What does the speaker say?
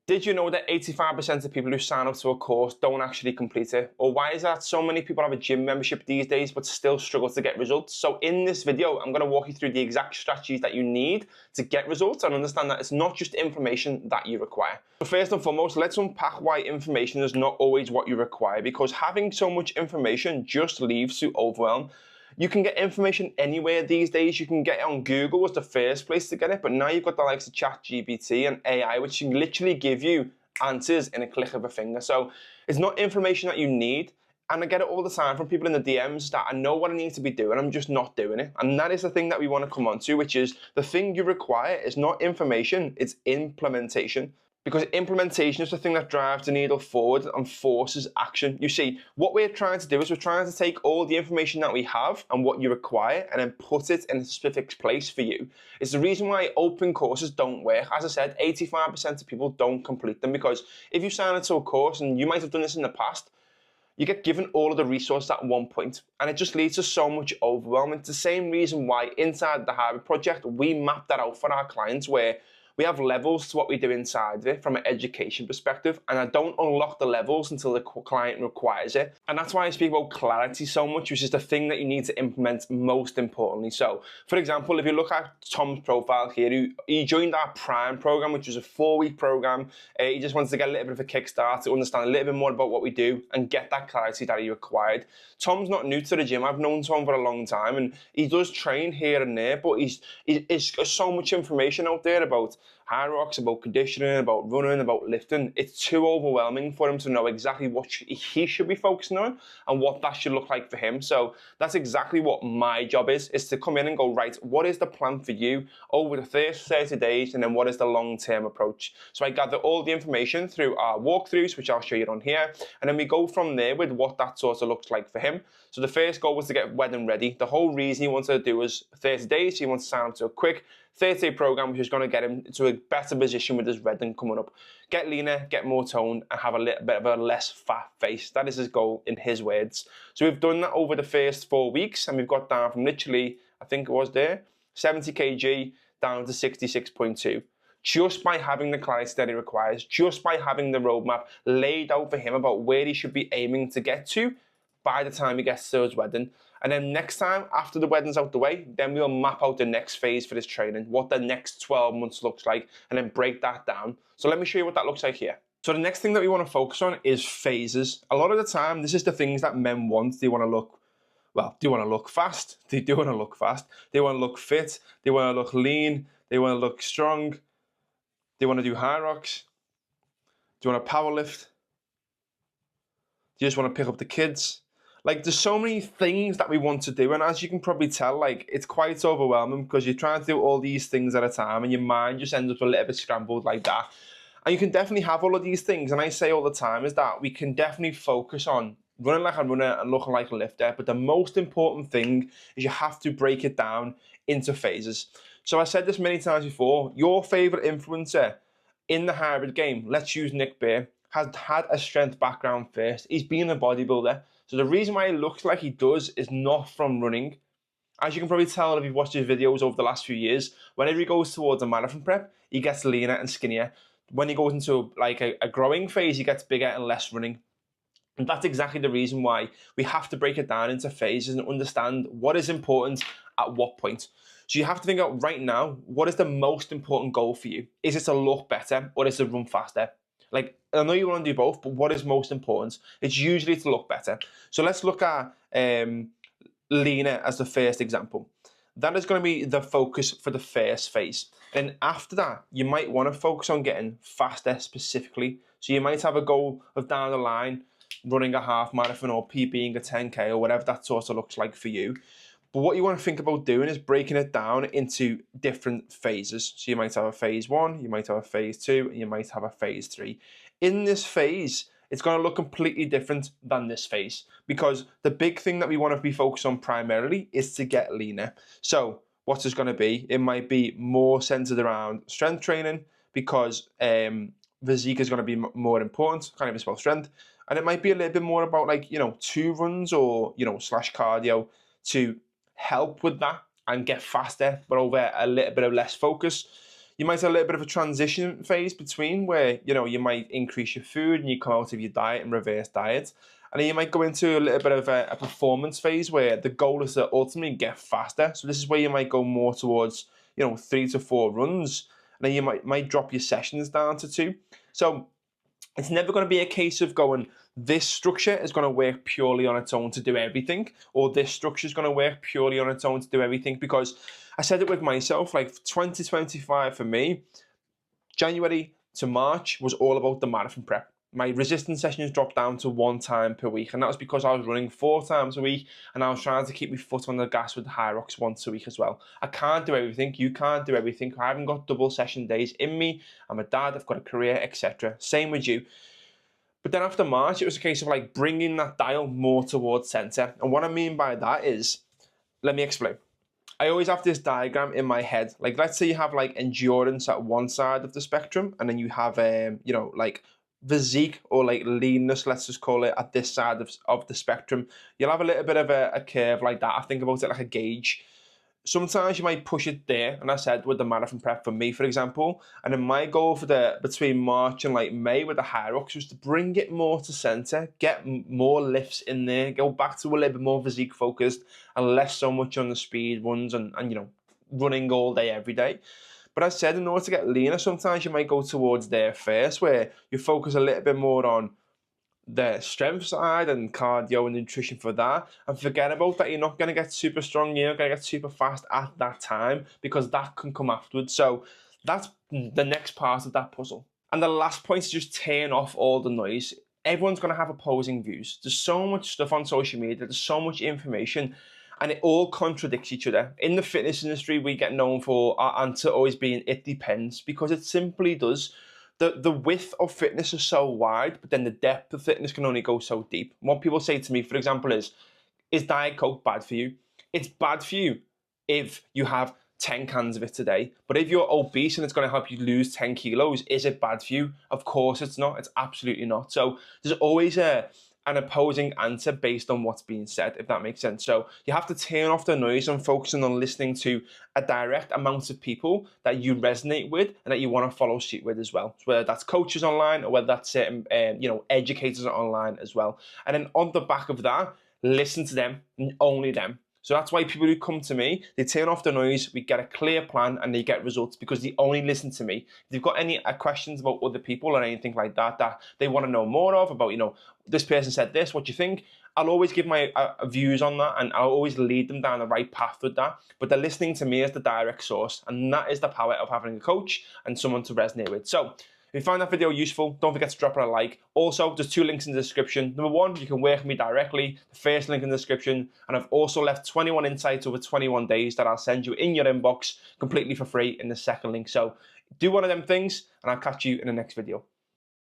Did you know that 85% of people who sign up to a course don't actually complete it? Or why is that so many people have a gym membership these days but still struggle to get results? So in this video, I'm going to walk you through the exact strategies that you need to get results and understand that it's not just information that you require. So first and foremost, let's unpack why information is not always what you require, because having so much information just leads to overwhelm. You can get information anywhere these days. You can get it on Google as the first place to get it, but now you've got the likes of ChatGPT and AI, which can literally give you answers in a click of a finger. So it's not information that you need. And I get it all the time from people in the DMs that I know what I need to be doing, I'm just not doing it. And that is the thing that we want to come on to, which is the thing you require is not information, it's implementation. Because implementation is the thing that drives the needle forward and forces action. You see, what we're trying to do is we're trying to take all the information that we have and what you require and then put it in a specific place for you. It's the reason why open courses don't work. As I said, 85% of people don't complete them, because if you sign into a course, and you might have done this in the past, you get given all of the resources at one point, and it just leads to so much overwhelm. It's the same reason why inside the Hyrox project, we map that out for our clients, where we have levels to what we do inside of it from an education perspective, and I don't unlock the levels until the client requires it. And that's why I speak about clarity so much, which is the thing that you need to implement most importantly. So, for example, if you look at Tom's profile here, he joined our Prime program, which was a 4-week program. He just wants to get a little bit of a kickstart to understand a little bit more about what we do and get that clarity that he required. Tom's not new to the gym. I've known Tom for a long time, and he does train here and there, but there's so much information out there about Hyrox, about conditioning, about running, about lifting. It's too overwhelming for him to know exactly what he should be focusing on and what that should look like for him. So that's exactly what my job is to come in and go, right, what is the plan for you over the first 30 days, and then what is the long-term approach? So I gather all the information through our walkthroughs, which I'll show you on here, and then we go from there with what that sort of looks like for him. So the first goal was to get wedding ready. The whole reason he wanted to do was 30 days. He wants to sign up to a quick 30-day program, which is going to get him to a better position with his wedding coming up. Get leaner, get more toned, and have a little bit of a less fat face. That is his goal in his words. So we've done that over the first 4 weeks, and we've got down from literally, I think it was there, 70 kg down to 66.2. Just by having the clarity that he requires, just by having the roadmap laid out for him about where he should be aiming to get to by the time he gets to his wedding. And then next time, after the wedding's out the way, then we'll map out the next phase for this training, what the next 12 months looks like, and then break that down. So let me show you what that looks like here. So the next thing that we want to focus on is phases. A lot of the time, this is the things that men want. They want to look, well, they want to look fast. They do want to look fast. They want to look fit. They want to look lean. They want to look strong. They want to do Hyrox. Do you want to power lift? Do you just want to pick up the kids? Like, there's so many things that we want to do, and as you can probably tell, like, it's quite overwhelming because you're trying to do all these things at a time and your mind just ends up a little bit scrambled like that. And you can definitely have all of these things, and I say all the time is that we can definitely focus on running like a runner and looking like a lifter, but the most important thing is you have to break it down into phases. So I said this many times before, your favorite influencer in the hybrid game, let's use Nick Bear, has had a strength background first. He's been a bodybuilder. So the reason why he looks like he does is not from running. As you can probably tell if you've watched his videos over the last few years, whenever he goes towards a marathon prep, he gets leaner and skinnier. When he goes into like a growing phase, he gets bigger and less running. And that's exactly the reason why we have to break it down into phases and understand what is important at what point. So you have to think out right now, what is the most important goal for you? Is it to look better or is it to run faster? Like, I know you want to do both, but what is most important? It's usually to look better. So let's look at leaner as the first example. That is going to be the focus for the first phase. And after that, you might want to focus on getting faster specifically. So you might have a goal of down the line, running a half marathon or PBing a 10K or whatever that sort of looks like for you. But what you want to think about doing is breaking it down into different phases. So you might have a phase 1, you might have a phase 2, and you might have a phase 3. In this phase, it's going to look completely different than this phase, because the big thing that we want to be focused on primarily is to get leaner. So what's this going to be? It might be more centered around strength training, because physique is going to be more important, kind of as well strength. And it might be a little bit more about, like, 2 runs or, slash cardio to help with that and get faster, but over a little bit of less focus. You might have a little bit of a transition phase between where, you know, you might increase your food and you come out of your diet and reverse diet. And then you might go into a little bit of a performance phase where the goal is to ultimately get faster. So this is where you might go more towards, you know, 3 to 4 runs. And then you might drop your sessions down to 2. So it's never going to be a case of going, this structure is going to work purely on its own to do everything, or this structure is going to work purely on its own to do everything. Because I said it with myself, like 2025 for me, January to March was all about the marathon prep. My resistance sessions dropped down to 1 time per week, and that was because I was running 4 times a week, and I was trying to keep my foot on the gas with the Hyrox once a week as well. I can't do everything. You can't do everything. I haven't got double session days in me. I'm a dad. I've got a career, etc. Same with you. But then after March, it was a case of like bringing that dial more towards center. And what I mean by that is, let me explain. I always have this diagram in my head. Like, let's say you have like endurance at one side of the spectrum, and then you have, you know, like physique or like leanness, let's just call it, at this side of the spectrum. You'll have a little bit of a curve like that. I think about it like a gauge. Sometimes you might push it there, and I said with the marathon prep for me, for example, and then my goal for between March and like May with the Hyrox was to bring it more to center, get more lifts in there, go back to a little bit more physique focused and less so much on the speed runs and you know, running all day every day. But I said in order to get leaner, sometimes you might go towards there first, where you focus a little bit more on the strength side and cardio and nutrition for that, and forget about that. You're not going to get super strong, you're not going to get super fast at that time, because that can come afterwards. So that's the next part of that puzzle. And the last point is just turn off all the noise. Everyone's going to have opposing views. There's so much stuff on social media, there's so much information, and it all contradicts each other. In the fitness industry, we get known for our answer always being it depends, because it simply does. The width of fitness is so wide, but then the depth of fitness can only go so deep. What people say to me, for example, is Diet Coke bad for you? It's bad for you if you have 10 cans of it today. But if you're obese and it's going to help you lose 10 kilos, is it bad for you? Of course it's not. It's absolutely not. So there's always an opposing answer based on what's being said, if that makes sense. So you have to turn off the noise and focusing on listening to a direct amount of people that you resonate with and that you want to follow suit with as well. So whether that's coaches online or whether that's certain, you know, educators online as well. And then on the back of that, listen to them and only them. So that's why people who come to me, they turn off the noise, we get a clear plan, and they get results because they only listen to me. If they've got any questions about other people or anything like that, that they want to know more of, about, you know, this person said this, what do you think? I'll always give my views on that, and I'll always lead them down the right path with that. But they're listening to me as the direct source, and that is the power of having a coach and someone to resonate with. So if you find that video useful, don't forget to drop it a like. Also, there's 2 links in the description. Number 1, you can work with me directly. The first link in the description. And I've also left 21 insights over 21 days that I'll send you in your inbox completely for free in the second link. So do one of them things, and I'll catch you in the next video.